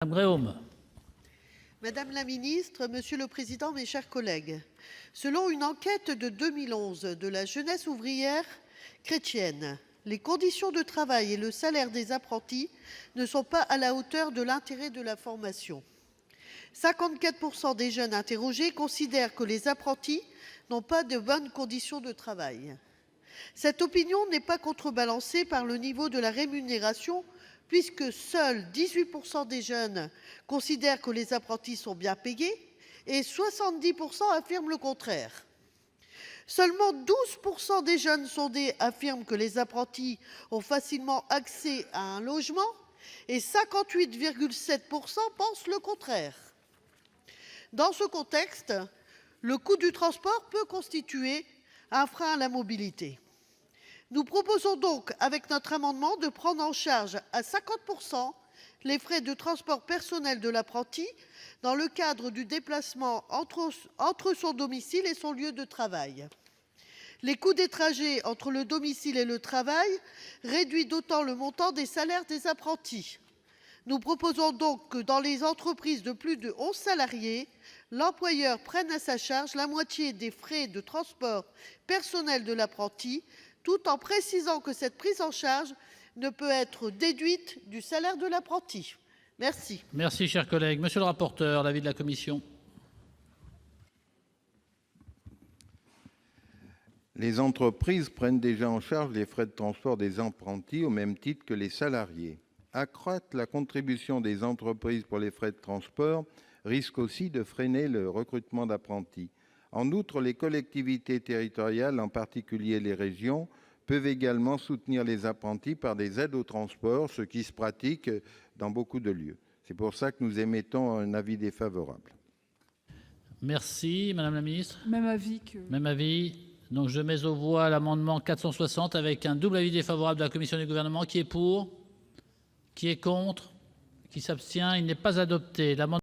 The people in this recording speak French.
Madame Gréaume. Madame la ministre, Monsieur le Président, mes chers collègues, selon une enquête de 2011 de la jeunesse ouvrière chrétienne, les conditions de travail et le salaire des apprentis ne sont pas à la hauteur de l'intérêt de la formation. 54% des jeunes interrogés considèrent que les apprentis n'ont pas de bonnes conditions de travail. Cette opinion n'est pas contrebalancée par le niveau de la rémunération, puisque seuls 18% des jeunes considèrent que les apprentis sont bien payés et 70% affirment le contraire. Seulement 12% des jeunes sondés affirment que les apprentis ont facilement accès à un logement et 58,7% pensent le contraire. Dans ce contexte, le coût du transport peut constituer un frein à la mobilité. Nous proposons donc, avec notre amendement, de prendre en charge à 50% les frais de transport personnel de l'apprenti dans le cadre du déplacement entre son domicile et son lieu de travail. Les coûts des trajets entre le domicile et le travail réduisent d'autant le montant des salaires des apprentis. Nous proposons donc que dans les entreprises de plus de 11 salariés, l'employeur prenne à sa charge la moitié des frais de transport personnel de l'apprenti, tout en précisant que cette prise en charge ne peut être déduite du salaire de l'apprenti. Merci. Merci, cher collègue. Monsieur le rapporteur, l'avis de la commission. Les entreprises prennent déjà en charge les frais de transport des apprentis au même titre que les salariés. Accroître la contribution des entreprises pour les frais de transport risque aussi de freiner le recrutement d'apprentis. En outre, les collectivités territoriales, en particulier les régions, peuvent également soutenir les apprentis par des aides au transport, ce qui se pratique dans beaucoup de lieux. C'est pour ça que nous émettons un avis défavorable. Merci, Madame la ministre. Même avis que... Même avis. Donc je mets aux voix l'amendement 460 avec un double avis défavorable de la commission et du gouvernement. Qui est pour? Qui est contre? Qui s'abstient? Il n'est pas adopté. L'amendement